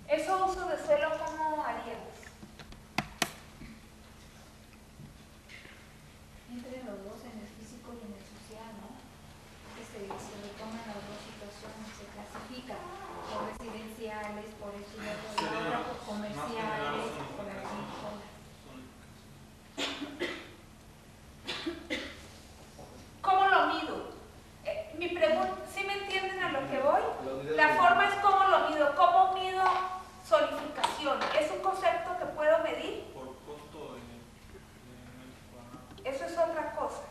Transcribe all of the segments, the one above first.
Eso uso de suelo, ¿cómo haríamos? Entre los dos, en el físico y en el social, ¿no? Que se retoman las dos situaciones, se clasifican por residenciales, por esto y otro, por comerciales, por agrícolas. ¿Cómo lo mido? Mi pregunta, ¿sí me entienden a lo que voy? La forma es cómo lo mido. ¿Cómo mido zonificación? ¿Es un concepto que puedo medir? Por costo en Eso es otra cosa.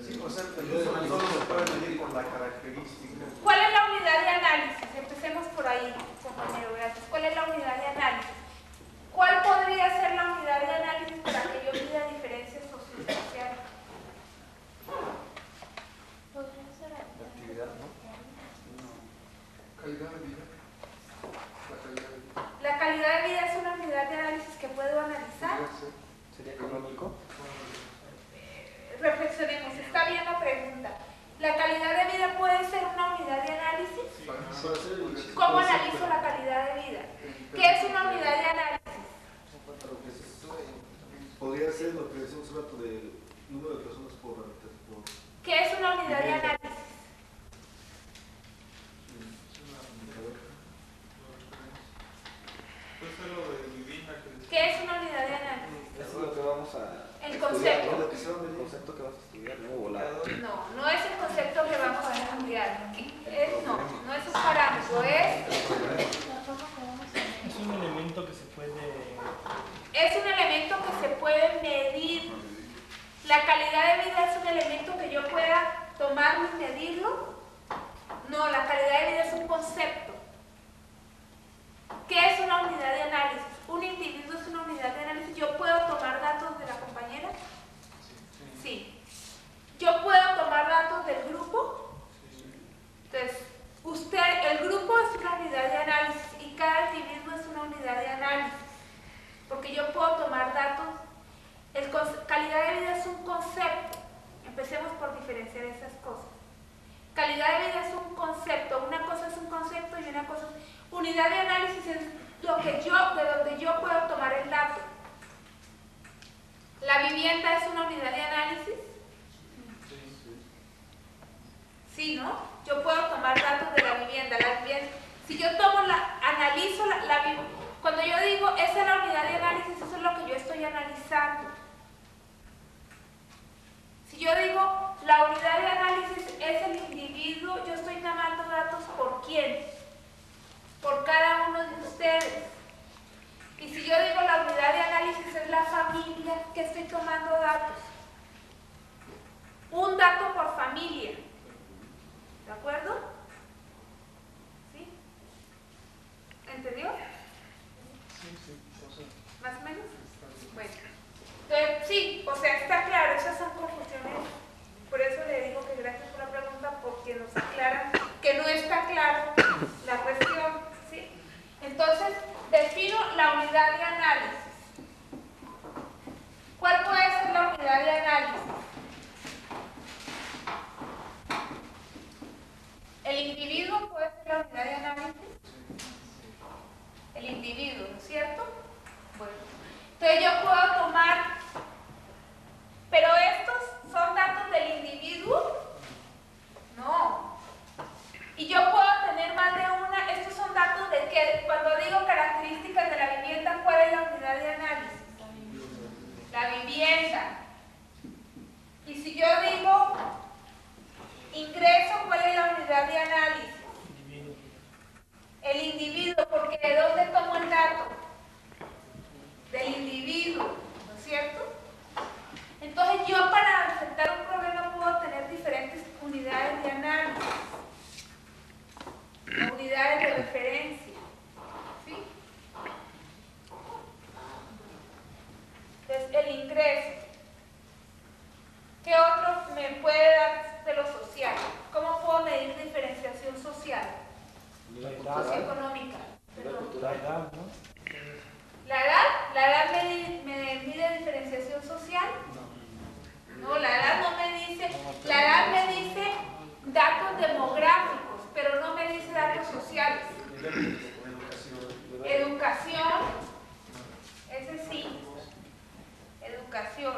Sí, o sea, el solo se puede medir por la característica. ¿Cuál es la unidad de análisis? Empecemos por ahí, compañero, gracias. ¿Cuál es la unidad de análisis? ¿Cuál podría ser la unidad de análisis para que yo mida diferencias socioespaciales? Podría ser La actividad, ¿no? Calidad de vida. La calidad de vida es una unidad de análisis que puedo analizar. ¿Sería económico? Reflexionemos, está bien la pregunta. ¿La calidad de vida puede ser una unidad de análisis? ¿Cómo analizo la calidad de vida? ¿Qué es una unidad de análisis? Podría ser lo que decimos un rato del número de personas por habitación. ¿Qué es una unidad de análisis? ¿Qué es una unidad de análisis? Eso es lo que vamos a El estudiar, concepto. ¿no? El concepto que vas a estudiar, ¿no? O No es el concepto que vamos a estudiar. No es un parámetro, es un elemento que se puede... Es un elemento que se puede medir. ¿La calidad de vida es un elemento que yo pueda tomarlo y medirlo? No, la calidad de vida es un concepto. ¿Qué es una unidad de análisis? ¿Un individuo es una unidad de análisis? ¿Yo puedo tomar datos de la compañera? Sí. ¿Yo puedo tomar datos del grupo? Entonces, el grupo es una unidad de análisis y cada individuo es una unidad de análisis. Porque yo puedo tomar datos. Calidad de vida es un concepto. Empecemos por diferenciar esas cosas. Calidad de vida es un concepto. Una cosa es un concepto y una cosa es... Unidad de análisis es de donde yo puedo tomar el dato. ¿La vivienda es una unidad de análisis? Sí, ¿no? Yo puedo tomar datos de la vivienda. Si yo analizo la vivienda, cuando yo digo esa es la unidad de análisis, eso es lo que yo estoy analizando. Si yo digo la unidad de análisis es el individuo, yo estoy tomando datos por quién, por cada uno de ustedes. Y si yo digo la unidad de análisis es la familia, que estoy tomando datos. Un dato por familia. ¿De acuerdo? ¿Sí? ¿Entendió? ¿Más o menos? Bueno. Entonces, sí, o sea, está claro, esas son confusiones. Por eso le digo que gracias por la pregunta, porque nos aclaran que no está claro la cuestión. ¿Sí? Entonces, defino la unidad de análisis. ¿Cuál puede ser la unidad de análisis? ¿El individuo puede ser la unidad de análisis? El individuo, ¿no es cierto? Bueno, entonces yo puedo tomar, pero estos son datos del individuo, no. Y yo puedo tener más de una, estos son datos de que, cuando digo características de la vivienda, ¿cuál es la unidad de análisis? La vivienda. Y si yo digo ingreso, ¿cuál es la unidad de análisis? El individuo, porque ¿de dónde tomo el dato? Del individuo, ¿no es cierto? Entonces yo, para enfrentar un problema, puedo tener diferentes unidades de análisis, unidades de referencia, ¿sí? Entonces, el ingreso. ¿Qué otro me puede dar de lo social? ¿Cómo puedo medir diferenciación social? Socioeconómica. La edad, ¿no? ¿La edad me mide diferenciación social? No, la edad no me dice, la edad me dice datos demográficos, pero no me dice Educación, ese sí, educación.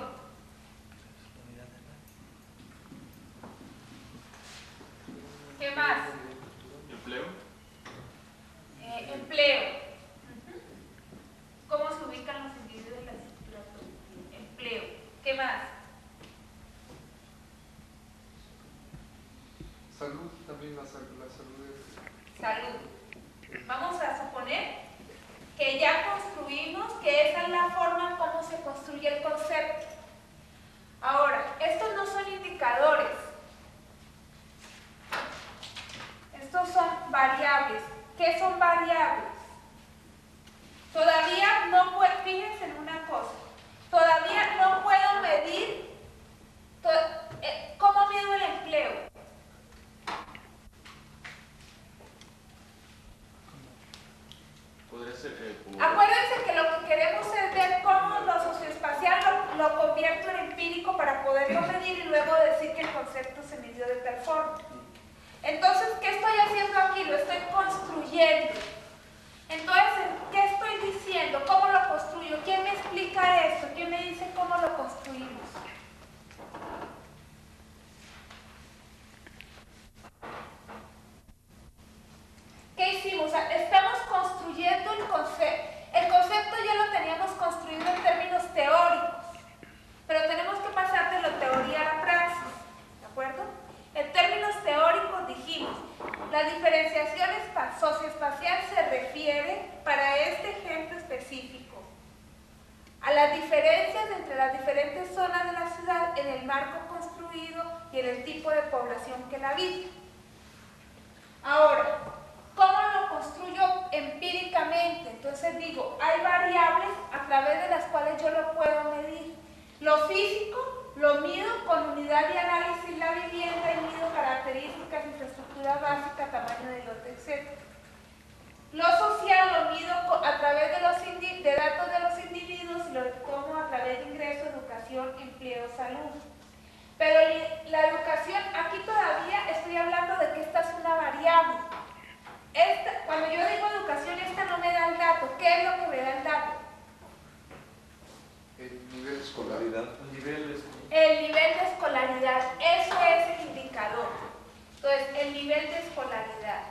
¿Qué más? Empleo. Empleo. ¿Cómo se ubican los individuos en la estructura productiva? Empleo. ¿Qué más? Salud, también la salud es... Salud. Vamos a suponer que ya construimos, que esa es la forma como se construye el concepto. Ahora, estos no son indicadores. Estos son variables. ¿Qué son variables? Todavía no puedo, fíjense en una cosa, todavía no puedo medir, ¿cómo mido el empleo? Podría ser Acuérdense que lo que queremos es ver cómo lo socioespacial lo convierto en empírico para poderlo medir y luego decir que el concepto se midió de tal forma. Entonces, ¿qué estoy haciendo aquí? Lo estoy construyendo. Entonces, ¿qué estoy diciendo? ¿Cómo lo construyo? ¿Quién me explica esto? ¿Quién me dice cómo lo construimos? ¿Qué hicimos? Estamos construyendo el concepto. El concepto ya lo teníamos construido en términos teóricos, pero tenemos que pasar de la teoría a la praxis, ¿de acuerdo? En términos teóricos dijimos, la diferenciación socioespacial se refiere, para este ejemplo específico, a las diferencias entre las diferentes zonas de la ciudad en el marco construido y en el tipo de población que la habita. Ahora, ¿cómo lo construyo empíricamente? Entonces digo, hay variables a través de las cuales yo lo puedo medir. Lo físico lo mido con unidad de análisis la vivienda y mido características, infraestructura básica, tamaño de lote, etc. Lo social lo mido a través de datos de los individuos y lo tomo a través de ingreso, educación, empleo, salud. Pero la educación, aquí todavía estoy hablando de que esta es una variable. Cuando yo digo educación, esta no me da el dato. ¿Qué es lo que me da el dato? El nivel de escolaridad. El nivel de escolaridad. Eso es el indicador. Entonces, el nivel de escolaridad.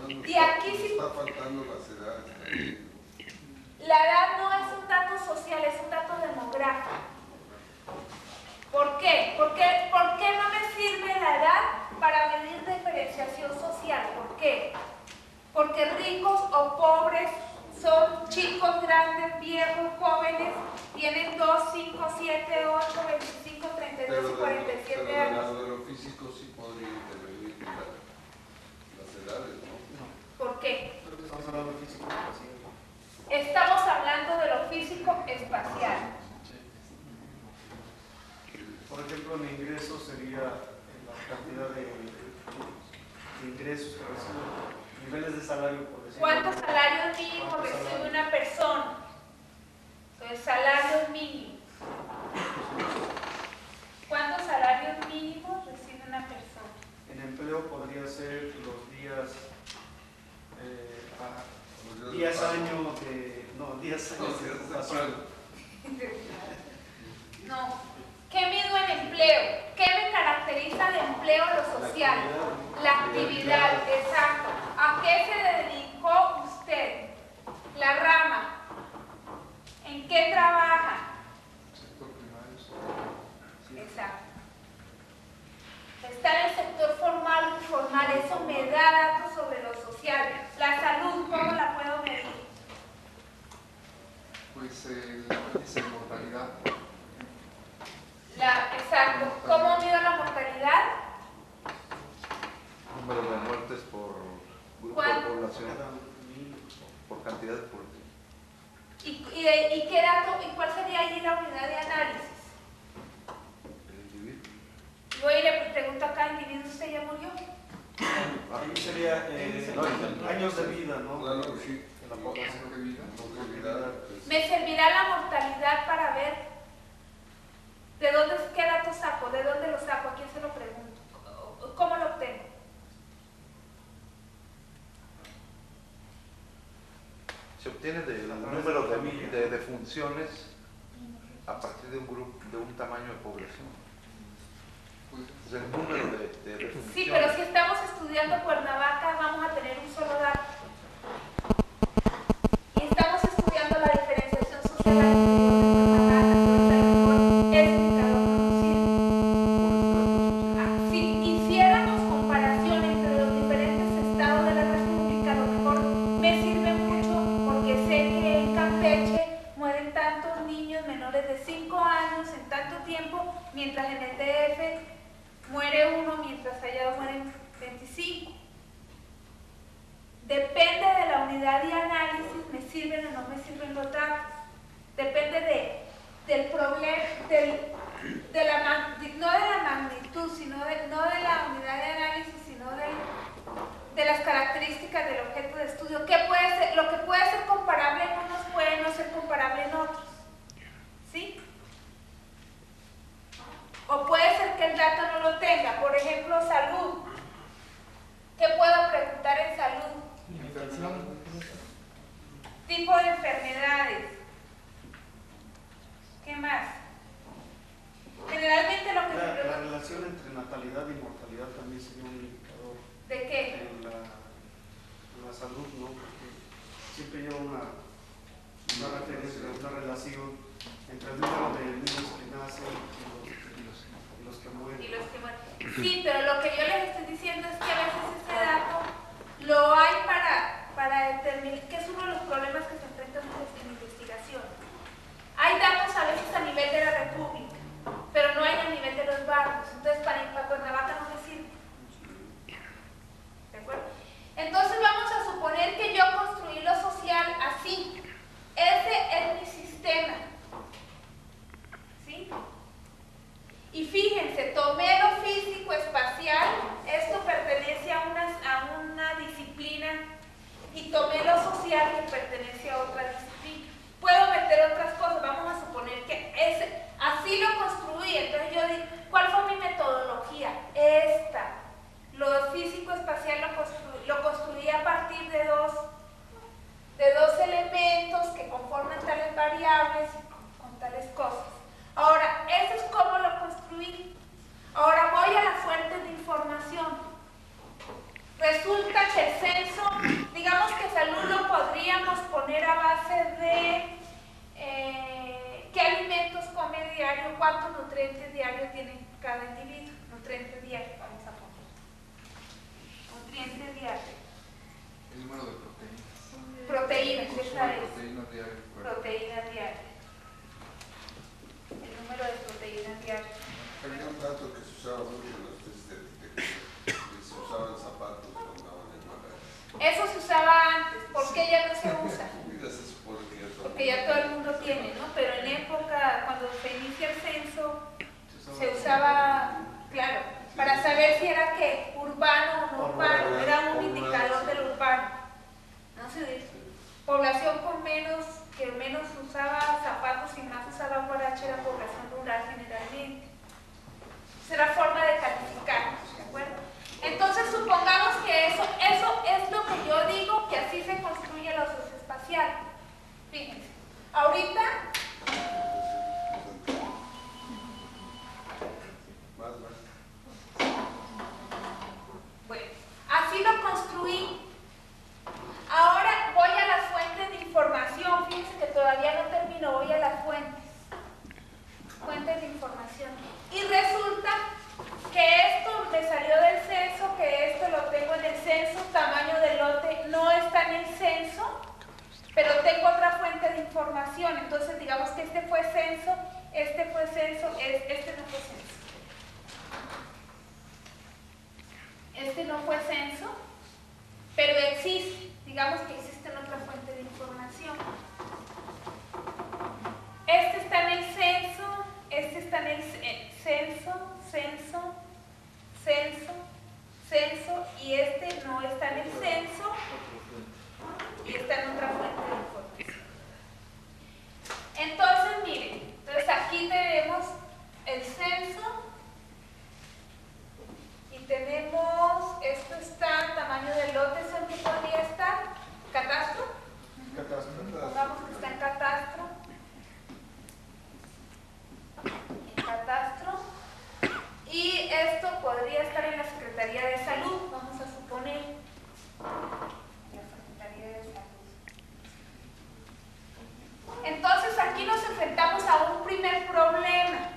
Y aquí sí. Está faltando las edades. La edad no es un dato social, es un dato demográfico. ¿Por qué? ¿Por qué no me sirve la edad para medir diferenciación social? ¿Por qué? Porque ricos o pobres son chicos, grandes, viejos, jóvenes, tienen 2, 5, 7, 8, 25, 32 y 47 años. Pero de lo físico sí podría intervenir las edades, ¿no? ¿Por qué? Creo que estamos hablando de físico espacial. Estamos hablando de lo físico espacial. Por ejemplo, el ingreso sería la cantidad de ingresos que recibe, niveles de salario, por decirlo. ¿Cuántos salarios mínimos recibe una persona? Entonces, salarios mínimos. ¿Cuántos salarios mínimos recibe una persona? En empleo podría ser los días, 10 años de, no, 10 años de ocupación. No. ¿Qué mido en empleo? ¿Qué me caracteriza de empleo lo social? La actividad, exacto. ¿A qué se dedicó usted? La rama. ¿En qué trabaja? Sector primario. Exacto. Está en el sector formal o informal. Eso me da datos sobre lo social. La salud, ¿cómo la puedo medir? Pues el índice de mortalidad. Exacto. ¿Cómo mido la mortalidad? Número de muertes por grupo de ¿Cuánto? población, por cantidad de población. ¿Y qué dato? ¿Y cuál sería allí la unidad de análisis? El individuo. Voy y le pregunto a cada individuo, ¿usted ya murió? Ahí sería años de vida, ¿no? Claro, sí. En la población. Longevidad, pues, ¿Me servirá la mortalidad para ver de dónde, qué datos saco, de dónde lo saco, a quién se lo pregunto, cómo lo obtengo? Se obtiene del A través número de la familia. de funciones a partir de un grupo, de un tamaño de población. Es el número de funciones. Sí, pero si estamos estudiando Cuernavaca, vamos a tener un solo dato. Y estamos estudiando la diferenciación social al interior de Cuernavaca, entonces a lo mejor ese indicador no nos sirve. Si hiciéramos comparación entre los diferentes estados de la República, a lo mejor me sirve mucho porque sé que en Campeche mueren tantos niños menores de 5 años en tanto tiempo, mientras en el DF muere uno, mientras allá mueren 25. Depende de la unidad de análisis, me sirven o no me sirven los datos. Depende del problema, no de la magnitud, sino no de la unidad de análisis, sino de las características del objeto de estudio. Lo que puede ser comparable en unos puede no ser comparable en otros. ¿Sí? O puede ser que el dato no lo tenga. Por ejemplo, salud. ¿Qué puedo preguntar en salud? Tipo de enfermedades. ¿Qué más? Generalmente lo que se La pregunta... relación entre natalidad y mortalidad también sería un indicador ¿De qué? en la salud, ¿no? Porque siempre lleva una referencia, una relación entre el número de niños que nacen y los que mueren. Y los que mueren. Sí, pero lo que yo les estoy diciendo es que a veces ese dato lo hay para determinar, que es uno de los problemas que se enfrentan en investigación. Hay datos a veces a nivel de la República, pero no hay a nivel de los barrios. Entonces, para Cuernavaca no me sirve. ¿De acuerdo? Entonces, vamos a suponer que yo construí lo social así. Ese es mi sistema. ¿Sí? Y fíjense, tomé lo físico espacial, esto pertenece a una disciplina, y tomé lo social que pertenece a otra disciplina. Puedo meter otras cosas, vamos a suponer que así lo construí. Entonces yo digo, ¿cuál fue mi metodología? Esta. Lo físico espacial lo construí a partir de dos elementos que conforman tales variables y con tales cosas. Ahora, eso es cómo lo construí. Ahora voy a las fuentes de información. Resulta que el censo, digamos que salud lo podríamos poner a base de qué alimentos come diario, cuántos nutrientes diarios tiene cada individuo. Nutrientes diarios, vamos a poner. Nutrientes diarios. El número de proteínas. Proteínas, esa es. Proteínas diarias. Proteínas diarias. El número de proteínas diarias. Había un dato que se usaba mucho en los test de arquitectura, que se usaban zapatos cuando andaban en Magallanes. Eso se usaba antes, ¿por qué ya no se usa? Ya se supone que ya todo Porque ya todo el mundo tiene, ¿no? Pero en época, cuando se inicia el censo, se usaba, claro, para saber si era que urbano o no urbano, era un indicador del urbano. No se dice. Población con que menos usaba zapatos y más usaba guarache era población rural generalmente. Esa era forma de calificar, ¿de acuerdo? Entonces supongamos que eso es lo que yo digo, que así se construye lo socioespacial. Fíjense, ahorita bueno, así lo construí. Ahora voy a las fuentes de información. Fíjense que todavía no termino, voy a las fuentes de información. Y resulta que esto me salió del censo, que esto lo tengo en el censo, tamaño del lote no está en el censo, pero tengo otra fuente de información. Entonces digamos que este fue censo, este no fue censo. Este no fue censo, pero existe, digamos que existe en otra fuente de información. Este está en el censo, este está en el censo, y este no está en el censo, y está en otra fuente de información. Entonces, miren, entonces aquí tenemos el censo, y tenemos, esto está, tamaño del lote, ¿son qué podría estar? ¿Catastro? Catastro. podría estar en la Secretaría de Salud, vamos a suponer. La Secretaría de Salud. Entonces aquí nos enfrentamos a un primer problema.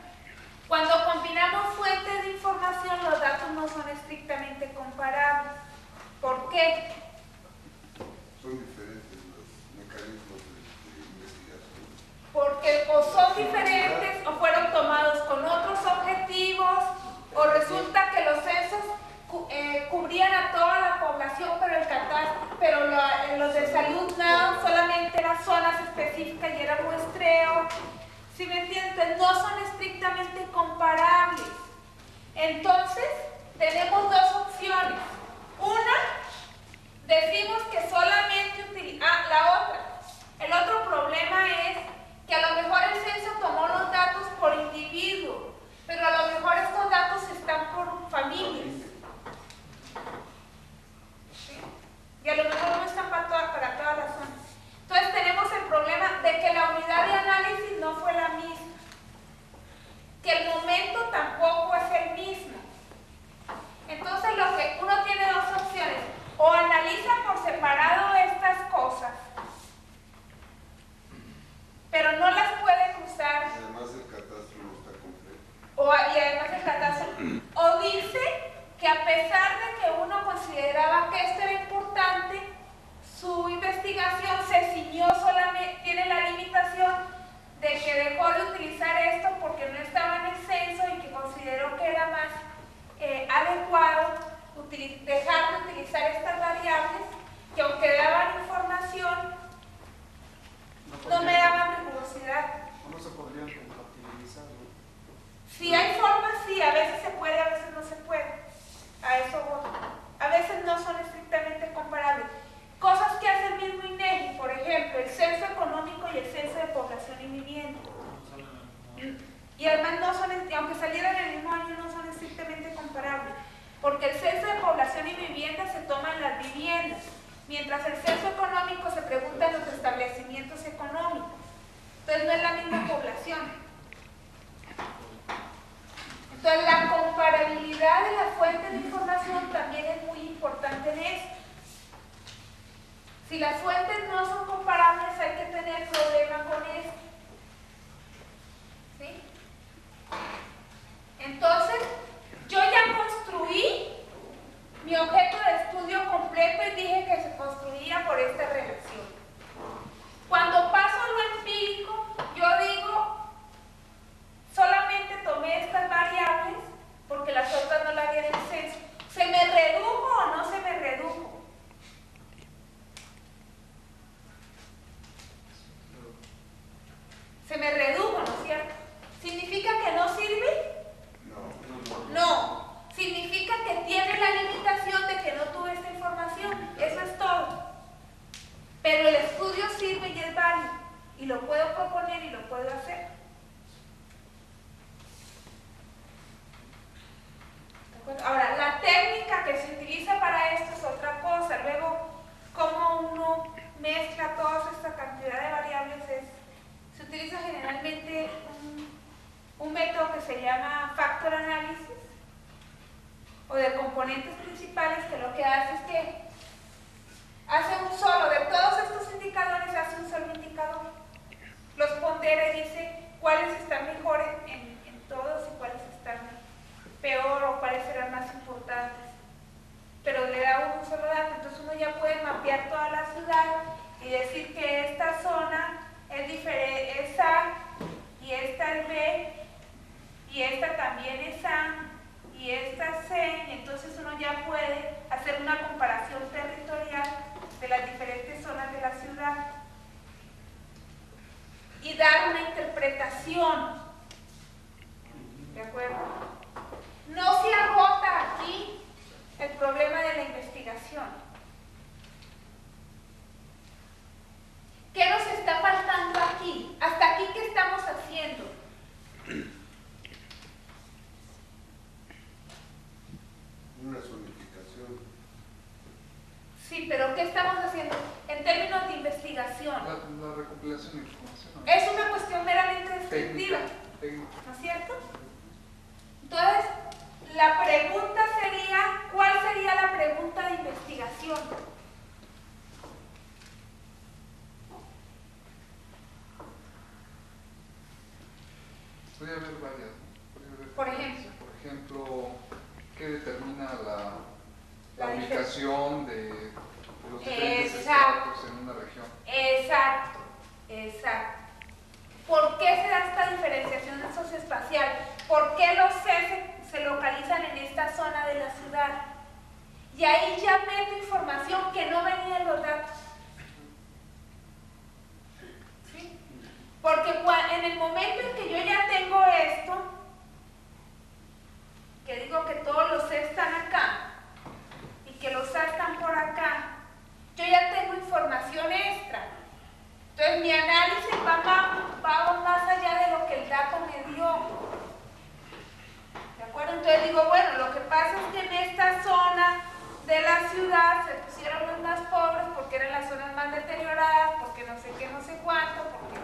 Cuando combinamos fuentes de información, los datos no son estrictamente comparables. ¿Por qué? Son diferentes los mecanismos de investigación. Porque o son diferentes o fueron tomados con otros objetivos, o resulta que los censos cubrían a toda la población, pero los de salud no, solamente eran zonas específicas y era muestreo. ¿Sí me entienden? No son estrictamente comparables. Entonces, tenemos dos opciones. Una, decimos que solamente la otra. El otro problema es que a lo mejor el censo tomó los datos por individuo, pero a lo mejor estos datos están por familias. ¿Sí? Y a lo mejor no están para todas las zonas. Entonces tenemos el problema de que la unidad de análisis no fue la misma, que el momento tampoco es el mismo. Entonces uno tiene dos opciones: o analiza por separado estas cosas, pero no las puede cruzar. Además el catastro no está completo. Y además el catastro. O dice que a pesar de que uno consideraba que esto era importante, su investigación se ciñó solamente, tiene la limitación de que dejó de utilizar esto porque no estaba en el censo y que consideró que era más adecuado dejar de utilizar estas variables que, aunque daban información, no me daban rigurosidad. No se podrían compatibilizar, ¿no? Si hay formas, sí, a veces se puede, a veces no se puede. A eso voy. A veces no son estrictamente comparables. Cosas que hace el mismo INEGI, por ejemplo, el censo económico y el censo de población y vivienda. Y además no son, aunque salieran en el mismo año, no son estrictamente comparables. Porque el censo de población y vivienda se toma en las viviendas, mientras el censo económico se pregunta en los establecimientos económicos. Entonces no es la misma población. Entonces la comparabilidad de la fuente de información también es muy importante en esto. Si las fuentes no son comparables, hay que tener problema con esto. ¿Sí? Entonces, yo ya construí mi objeto de estudio completo y dije que se construía por esta relación. Cuando paso a lo empírico, yo digo, solamente tomé estas variables porque las otras no las di en el censo. ¿Se me redujo o no se me redujo? Se me redujo, ¿no es cierto? ¿Significa que no sirve? No. Significa que tiene la limitación de que no tuve esta información. Eso es todo. Pero el estudio sirve y es válido. Y lo puedo proponer y lo puedo hacer. ¿De acuerdo? Ahora, la técnica que se utiliza para esto es otra cosa. Luego, cómo uno mezcla toda esta cantidad de variables se utiliza generalmente un método que se llama factor análisis o de componentes principales, que lo que hace es que hace un solo, de todos estos indicadores hace un solo indicador, los pondera y dice cuáles están mejor en todos y cuáles están peor o cuáles serán más importantes, pero le da un solo dato. Entonces uno ya puede mapear toda la ciudad y decir que esta zona es diferente, es A, y esta es B, y esta también es A, y esta es C, y entonces uno ya puede hacer una comparación territorial de las diferentes zonas de la ciudad y dar una interpretación. ¿De acuerdo? No se agota aquí el problema de la investigación. ¿Qué nos está faltando aquí? ¿Hasta aquí qué estamos haciendo? Una zonificación. Sí, pero ¿qué estamos haciendo en términos de investigación? La recopilación de información. Es una cuestión meramente descriptiva, Técnica. ¿no es cierto? Entonces, la pregunta sería, ¿cuál sería la pregunta de investigación? Puede haber varias, ¿no? Puede haber Por varias. ejemplo. Por ejemplo, ¿qué determina la La ubicación de los diferentes Exacto. estratos en una región? Exacto, exacto. ¿Por qué se da esta diferenciación socioespacial? ¿Por qué los C se localizan en esta zona de la ciudad? Y ahí ya meto información que no venía en los datos. ¿Sí? Porque en el momento en que yo ya tengo esto, que digo que todos los C están acá y que los A están por acá, yo ya tengo información extra. Entonces mi análisis va más allá de lo que el dato me dio. ¿De acuerdo? Entonces digo, bueno, lo que pasa es que en esta zona de la ciudad se pusieron los más pobres porque eran las zonas más deterioradas, porque no sé qué, no sé cuánto, porque...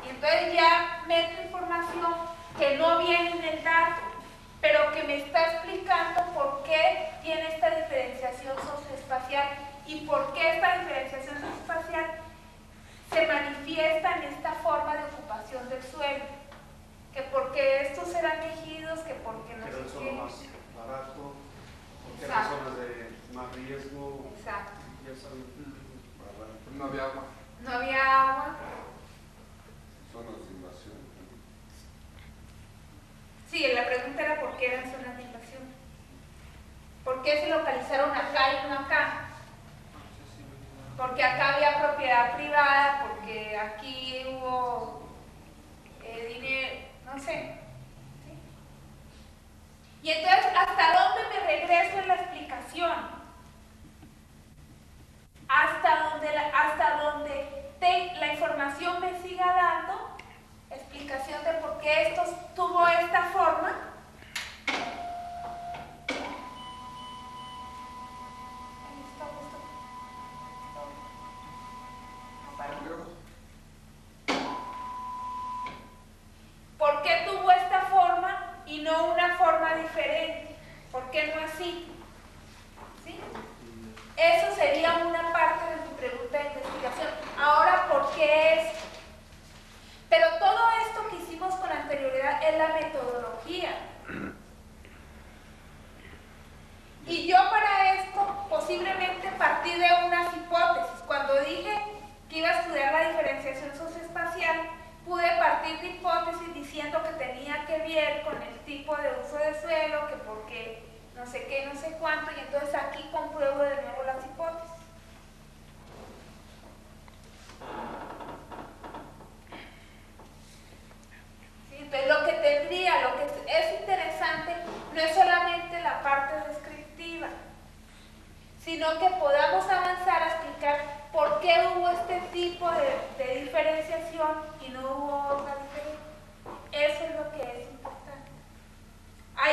Y entonces ya meto información que no viene en el dato, pero que me está explicando por qué tiene esta diferenciación socioespacial y por qué esta diferenciación socioespacial se manifiesta en esta forma de ocupación del suelo, que porque estos serán ejidos, que porque no sé Pero qué. eso es lo más barato, porque hay Exacto. zonas de más riesgo. Exacto. Ya saben. No había agua. No había agua. Zonas de invasión. Sí, la pregunta era por qué eran zonas de invasión. ¿Por qué se localizaron acá y no acá? Porque acá había propiedad privada, porque aquí hubo dinero, no sé. ¿Sí? Y entonces, ¿hasta dónde me regreso en la explicación? Hasta donde la información me siga dando explicación de por qué esto tuvo esta forma. ¿Por qué tuvo esta forma y no una forma diferente? ¿Por qué no así? ¿Sí? Eso sería una parte de mi pregunta de investigación. Ahora, ¿por qué es? Pero todo esto que hicimos con anterioridad es la metodología. Y yo para esto posiblemente partí de unas hipótesis. Cuando dije que iba a estudiar la diferenciación socioespacial, pude partir de hipótesis diciendo que tenía que ver con el tipo de uso de suelo, que porque no sé qué, no sé cuánto, y entonces aquí compruebo de nuevo las hipótesis. ¿Sí? Entonces lo que es interesante no es solamente la parte descriptiva, sino que podamos avanzar a explicar por qué hubo este tipo de diferenciación y no hubo otra diferencia. Eso es lo que es importante. A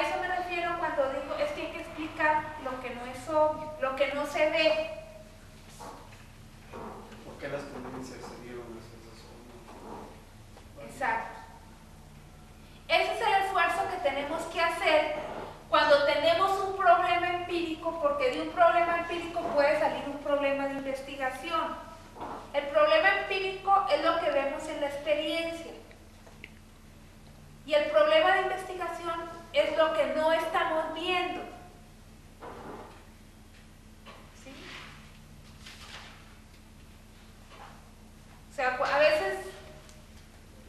eso me refiero cuando digo, es que hay que explicar lo que no es obvio, lo que no se ve. ¿Por qué las tendencias se dieron hacia esa zona? Exacto. Ese es el esfuerzo que tenemos que hacer cuando tenemos un problema empírico, porque de un problema empírico puede salir un problema de investigación. El problema empírico es lo que vemos en la experiencia. Y el problema de investigación es lo que no estamos viendo. ¿Sí? O sea, a veces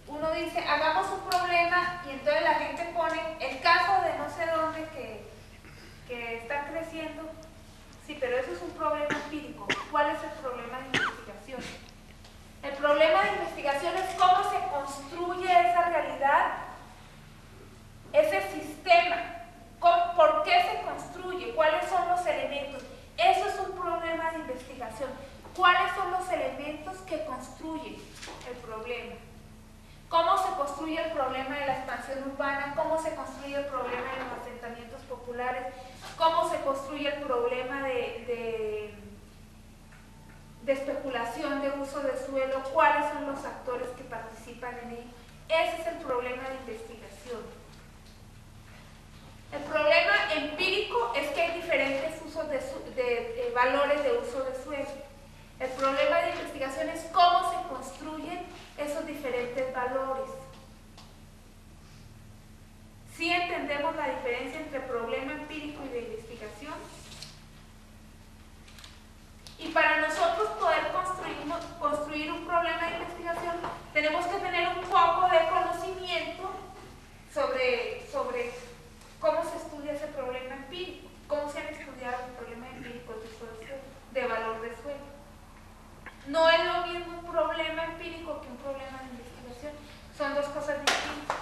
uno dice, hagamos un problema y entonces la gente pone el caso de no sé dónde que está creciendo. Sí, pero eso es un problema empírico. ¿Cuál es el problema de investigación? El problema de investigación es cómo se construye esa realidad, ese sistema, por qué se construye, cuáles son los elementos. Eso es un problema de investigación. ¿Cuáles son los elementos que construyen el problema? ¿Cómo se construye el problema de la expansión urbana? ¿Cómo se construye el problema de los asentamientos populares? ¿Cómo se construye el problema de especulación de uso de suelo? ¿Cuáles son los actores que participan en ello? Ese es el problema de investigación. valores de uso de suelo. El problema de investigación es cómo se construyen esos diferentes valores. ¿Sí entendemos la diferencia entre problema empírico y de investigación? Y para nosotros poder construir un problema de investigación, tenemos que tener un poco de conocimiento sobre cómo se estudia ese problema empírico, cómo se han estudiado los problemas empíricos de valor de suelo. No es lo mismo un problema empírico que un problema de investigación, son dos cosas distintas.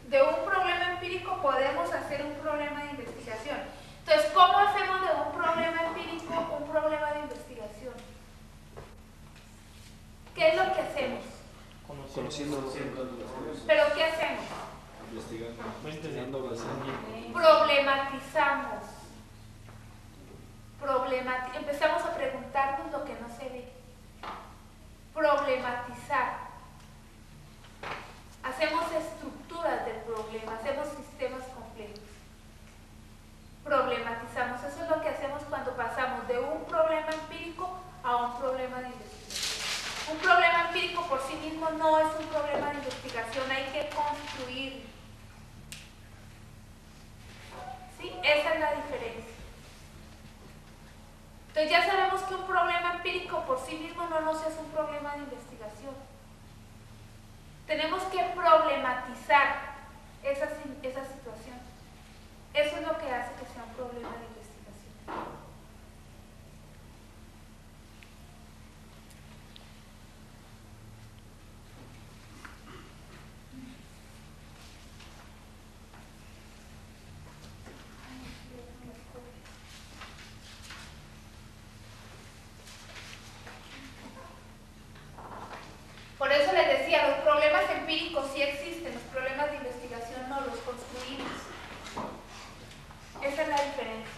De un problema empírico podemos hacer un problema de investigación. Entonces, ¿cómo hacemos de un problema empírico un problema de investigación? ¿Qué es lo que hacemos? Conociendo. ¿Pero qué hacemos? Investigando. Problematizamos. Empezamos a preguntarnos lo que no se ve. Problematizar. Hacemos estructuras del problema, hacemos sistemas complejos. Problematizamos. Eso es lo que hacemos cuando pasamos de un problema empírico a un problema de investigación. Un problema empírico por sí mismo no es un problema de investigación, hay que construir. ¿Sí? Esa es la diferencia. Entonces ya sabemos que un problema empírico por sí mismo no nos es un problema de investigación. Tenemos que problematizar esa situación. Eso es lo que hace que sea un problema de investigación. Por eso les decía, los problemas empíricos sí existen, los problemas de investigación no, los construimos. Esa es la diferencia.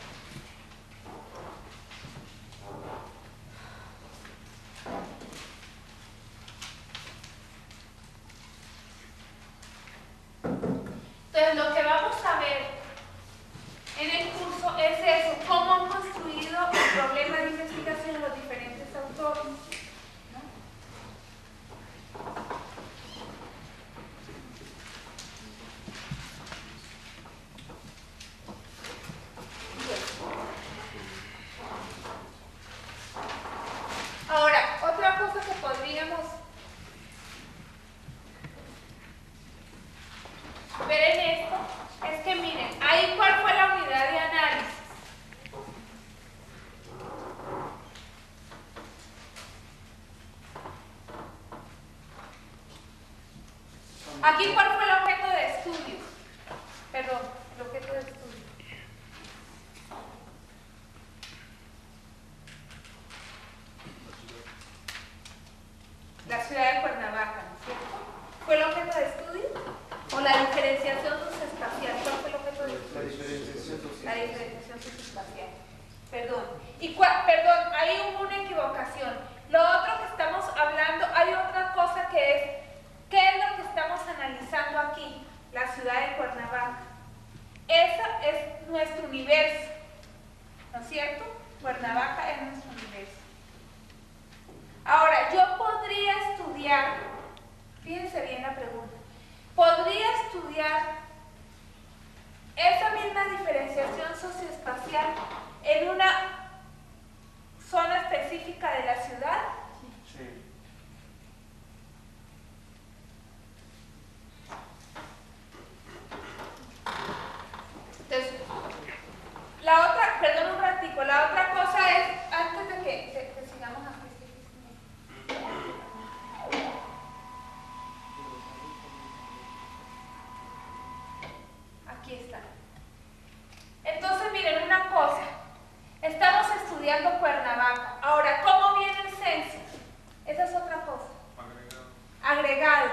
Entonces, lo que vamos a ver en el curso es eso, cómo han construido el problema de investigación los diferentes autores. Ahora, otra cosa que podríamos ver en esto es que miren, ahí cuál fue la unidad de análisis. Aquí cuál fue el objeto de estudio. Perdón, el objeto de estudio. La ciudad de Cuernavaca, ¿no es cierto? ¿Fue el objeto de estudio? ¿O la diferenciación socioespacial? ¿Cuál fue el objeto de estudio? La diferenciación social. La diferenciación socioespacial. Perdón. Perdón, ahí hubo una equivocación. Lo otro que estamos hablando, hay otra cosa que es, ¿qué es lo que estamos analizando aquí? La ciudad de Cuernavaca. Esa es nuestro universo, ¿no es cierto? Cuernavaca es nuestro universo. Ahora, yo podría estudiar, fíjense bien la pregunta, podría estudiar esa misma diferenciación socioespacial en una zona específica de la ciudad. Sí. Entonces, la otra, perdón un ratico, la otra cosa es, antes de que sigamos aquí, aquí está. Entonces, miren una cosa, estamos estudiando Cuernavaca. Ahora, ¿cómo viene el censo? Esa es otra cosa. Agregado.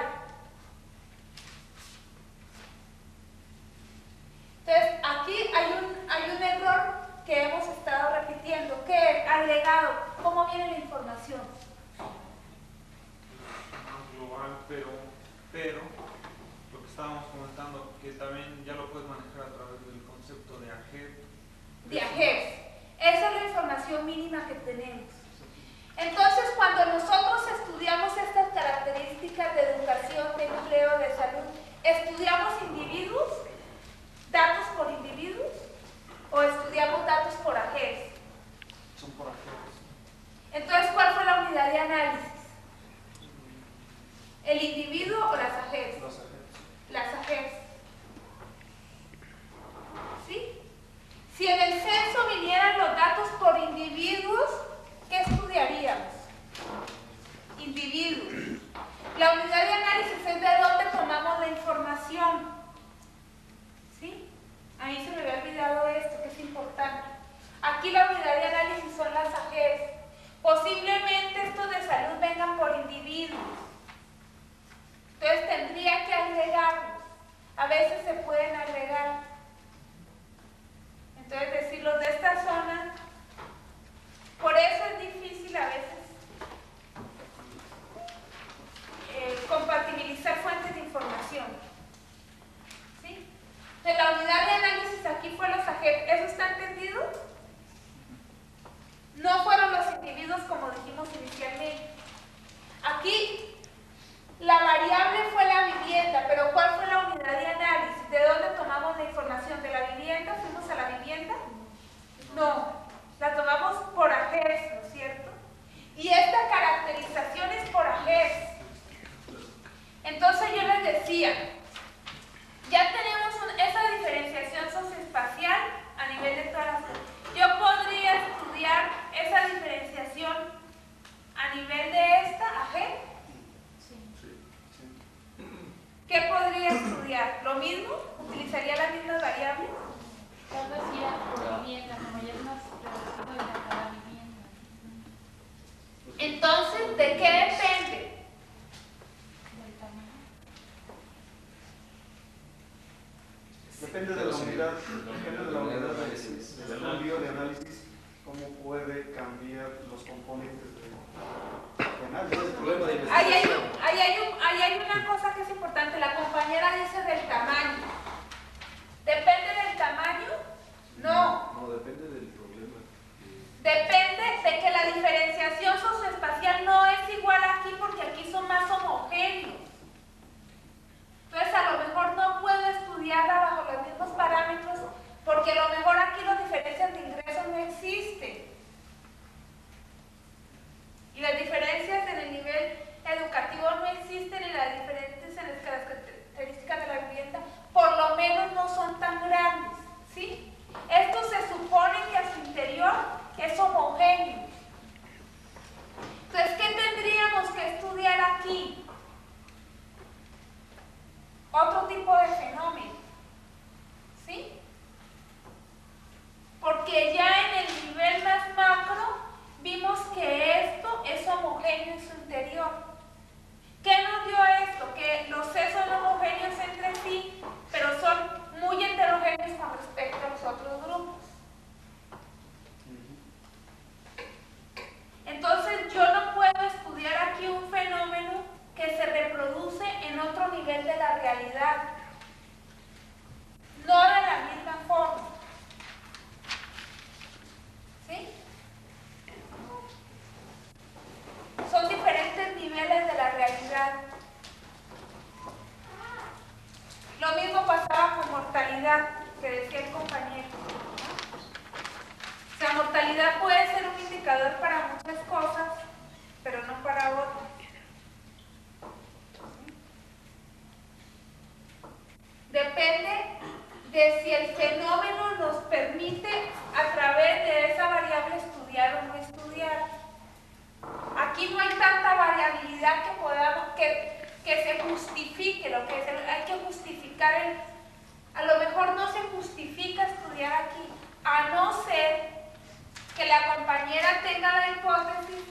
Entonces, aquí hay un error que hemos estado repitiendo, que es agregado. ¿Cómo viene la información? Más global, pero lo que estábamos comentando, que también ya lo puedes manejar a través del concepto de AGEP. De AGEP. Esa es la información mínima que tenemos. Entonces, cuando nosotros estudiamos estas características de educación, de empleo, de salud, ¿estudiamos individuos? ¿Datos por individuos? ¿O estudiamos datos por AGEP? Son por agentes. Entonces, ¿cuál fue la unidad de análisis? ¿El individuo o las AGEP? Los agentes. Las AGEP. ¿Sí? Si en el censo vinieran los datos por individuos, ¿qué estudiaríamos? Individuos. La unidad de análisis es de dónde tomamos la información. ¿Sí? A mí se me había olvidado esto, que es importante. Aquí la unidad de análisis son las AGES. Posiblemente estos de salud vengan por individuos. Entonces tendría que agregarlos. A veces se pueden agregar. Entonces decir los de esta zona. Por eso es difícil a veces compatibilizar fuentes de información. ¿Sí? Entonces la unidad de análisis aquí fue los AGEP. ¿Eso está entendido? No fueron los individuos como dijimos inicialmente. Aquí la variable fue la vivienda, pero ¿cuál fue la unidad de análisis? ¿De dónde tomamos la información? ¿De la vivienda? ¿Fuimos a la vivienda? No, la tomamos por AGES, ¿no es cierto? Y esta caracterización es por AGES. Entonces yo les decía, ya tenemos esa diferenciación socioespacial a nivel de todas las cosas. Yo podría estudiar esa diferenciación a nivel de esta AGES. ¿Qué podría estudiar? ¿Lo mismo? ¿Utilizaría las mismas variables? Tal vez ya por vivienda, como ya es más relativo de cada vivienda. Entonces, ¿de qué depende? Del tamaño. Depende de la unidad, del estudio de análisis, cómo puede cambiar los componentes de análisis. El problema de Ahí hay una cosa que es importante. La compañera dice del tamaño. ¿Depende del tamaño? No. No, depende del problema. Depende de que la diferenciación socioespacial no es igual aquí porque aquí son más homogéneos. Entonces a lo mejor no puedo estudiarla bajo los mismos parámetros porque a lo mejor aquí las diferencias de ingresos no existen. Y las diferencias en el nivel educativo no existen y las diferencias en las características de la vivienda por lo menos no son tan grandes, ¿sí? Esto se supone que a su interior es homogéneo. Entonces, ¿qué tendríamos que estudiar aquí? Otro tipo de fenómeno, ¿sí? Porque ya en el nivel más macro vimos que esto es homogéneo en su interior. ¿Qué nos dio esto? Que los C son homogéneos entre sí, pero son muy heterogéneos con respecto a los otros grupos. Entonces yo no puedo estudiar aquí un fenómeno que se reproduce en otro nivel de la realidad. No de la misma forma. ¿Sí? Son diferentes niveles de la realidad. Lo mismo pasaba con mortalidad, que decía el compañero. O sea, mortalidad puede ser un indicador para muchas cosas, pero no para otras. Depende de si el fenómeno nos permite a través de esa variable estudiar o no estudiar. Aquí no hay tanta variabilidad que podamos, que se justifique lo que es, hay que justificar a lo mejor no se justifica estudiar aquí, a no ser que la compañera tenga la hipótesis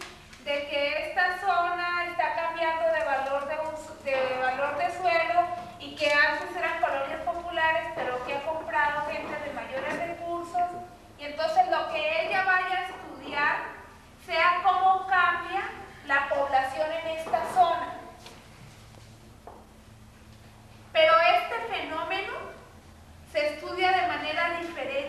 de que esta zona está cambiando de valor de suelo y que antes eran colonias populares, pero que ha comprado gente de mayores recursos, y entonces lo que ella vaya a estudiar sea cómo cambia la población en esta zona. Pero este fenómeno se estudia de manera diferente.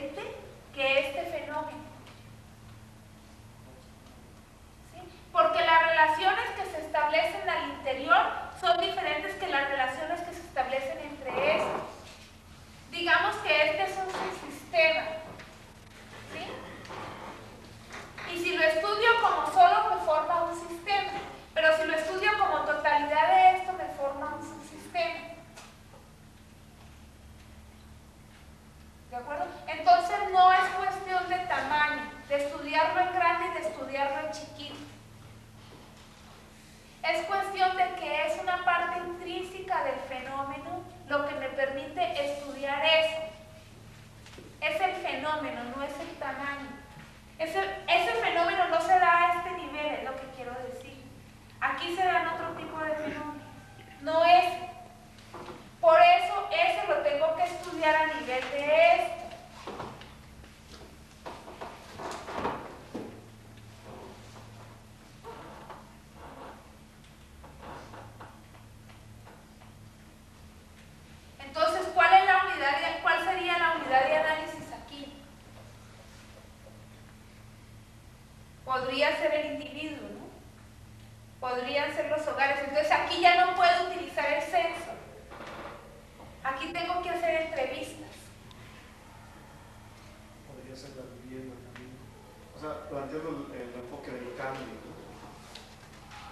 fenómeno, no es el tamaño. Ese fenómeno no se da a este nivel, es lo que quiero decir. Aquí se dan otro tipo de fenómenos, no es. Por eso ese lo tengo que estudiar a nivel de este. Entonces, ¿cuál sería la unidad de análisis aquí? Podría ser el individuo, ¿no? Podrían ser los hogares. Entonces, aquí ya no puedo utilizar el censo. Aquí tengo que hacer entrevistas. Podría ser la vivienda también. O sea, planteando el enfoque del cambio, ¿no?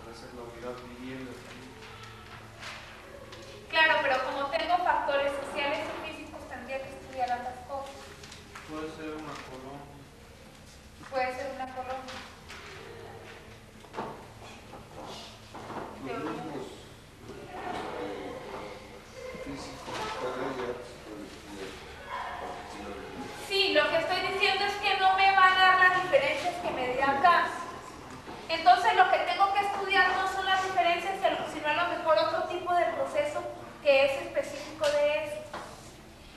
Puede ser la unidad vivienda también. Claro, pero como tengo factores sociales y físicos, tendría que estudiar ambas cosas. Puede ser una colonia. Puede ser una colonia. Los mismos físicos para ella se pueden estudiar particularmente. Sí, lo que estoy diciendo es que no me van a dar las diferencias que me di acá. Entonces lo que tengo que estudiar no son las diferencias, sino a lo mejor otro tipo de proceso que es específico de eso.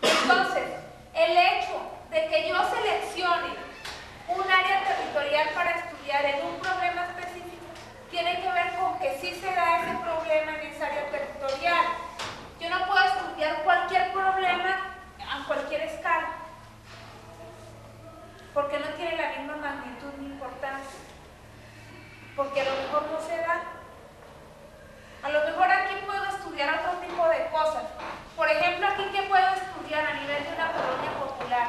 Entonces, el hecho de que yo seleccione un área territorial para estudiar en un problema específico tiene que ver con que sí se da ese problema en esa área territorial. Yo no puedo estudiar cualquier problema a cualquier escala, porque no tiene la misma magnitud ni importancia, porque a lo mejor no se da. A lo mejor aquí puedo estudiar otro tipo de cosas. Por ejemplo, aquí, ¿qué puedo estudiar a nivel de una colonia popular?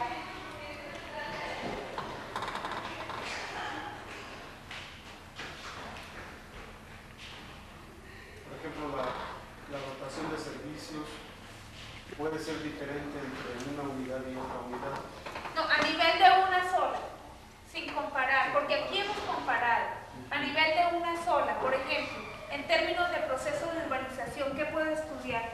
Por ejemplo, la rotación de servicios puede ser diferente entre una unidad y otra unidad. No, a nivel de una sola, sin comparar, porque aquí hemos comparado. A nivel de una sola, por ejemplo, en términos de proceso de urbanización, ¿qué puedo estudiar?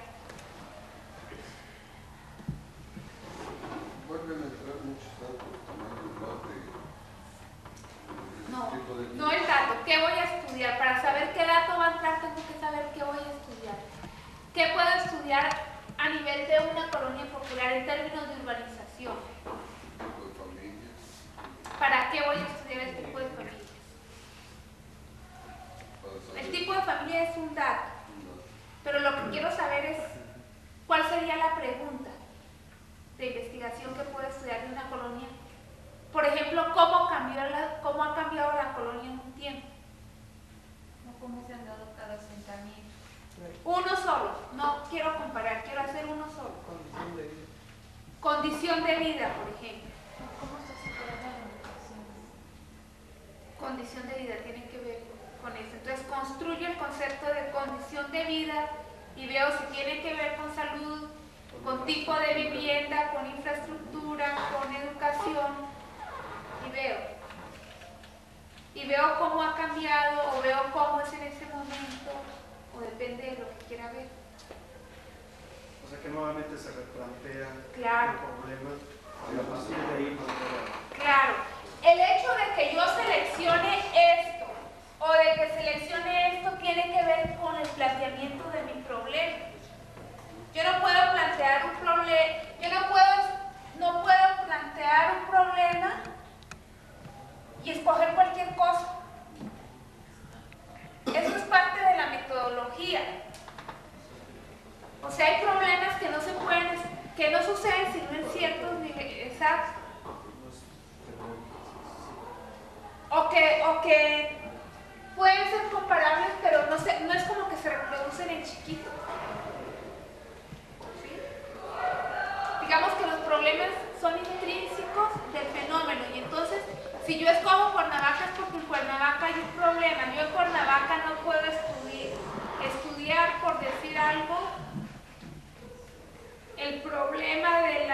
Vuelven a entrar muchos datos, tamaño, lote, No, tipo de... no el dato. ¿Qué voy a estudiar? Para saber qué dato va a entrar, tengo que saber qué voy a estudiar. ¿Qué puedo estudiar a nivel de una colonia popular en términos de urbanización? tipo de familias. ¿Para qué voy a estudiar el tipo de familias? El tipo de familia es un dato, pero lo que quiero saber es cuál sería la pregunta de investigación que puedo estudiar de una colonia. Por ejemplo, ¿cómo ha cambiado la colonia en un tiempo? No, cómo se han dado cada asentamiento. Uno solo, no quiero comparar, quiero hacer uno solo. Condición de vida, por ejemplo. ¿Cómo está separada la educación? Condición de vida tiene que ver con eso. Entonces construyo el concepto de condición de vida y veo si tiene que ver con salud, con tipo de vivienda, con infraestructura, con educación, y veo cómo ha cambiado o veo cómo es en ese momento, o depende de lo que quiera ver. O sea que nuevamente se replantea Claro. el problema y a partir de ahí Claro, el hecho de que yo seleccione esto o de que seleccione esto tiene que ver con el planteamiento de mi problema. Yo no puedo plantear un problema, no puedo plantear un problema y escoger cualquier cosa. Eso es parte de la metodología. O sea, hay problemas que no suceden sino en ciertos niveles exactos. O que pueden ser comparables, pero no es como que se reproducen en chiquito. ¿Sí? Digamos que los problemas son intrínsecos del fenómeno, y entonces, si yo escojo Cuernavaca es porque en Cuernavaca hay un problema. Yo en Cuernavaca no puedo estudiar, por decir algo, el problema de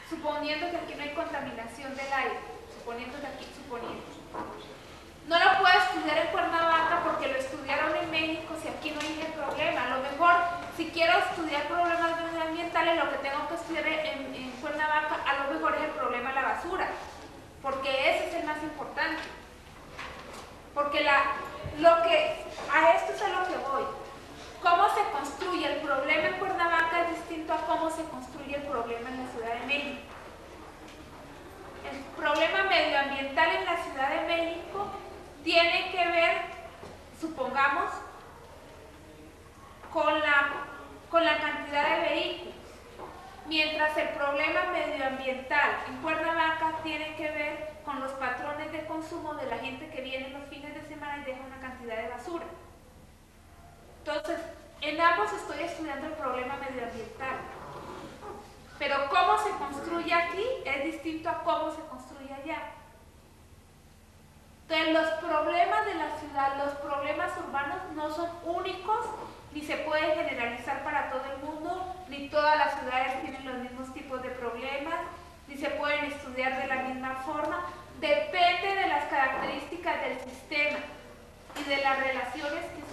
suponiendo que aquí no hay contaminación del aire, suponiendo. No lo puedo estudiar en Cuernavaca porque lo estudiaron en México si aquí no hay el problema. A lo mejor, si quiero estudiar problemas de medio ambiente, ambientales, lo que tengo que estudiar en Cuernavaca a lo mejor es el problema de la basura, porque ese es el más importante. Porque a esto es a lo que voy. Cómo se construye el problema en Cuernavaca es distinto a cómo se construye el problema en la Ciudad de México. El problema medioambiental en la Ciudad de México tiene que ver, supongamos, con la cantidad de vehículos, mientras el problema medioambiental en Cuernavaca tiene que ver con los patrones de consumo de la gente que viene los fines de semana y deja una cantidad de basura. Entonces, en ambos estoy estudiando el problema medioambiental, pero cómo se construye aquí es distinto a cómo se construye allá. Entonces, los problemas de la ciudad, los problemas urbanos no son únicos, ni se pueden generalizar para todo el mundo, ni todas las ciudades tienen los mismos tipos de problemas, ni se pueden estudiar de la misma forma. Depende de las características del sistema y de las relaciones que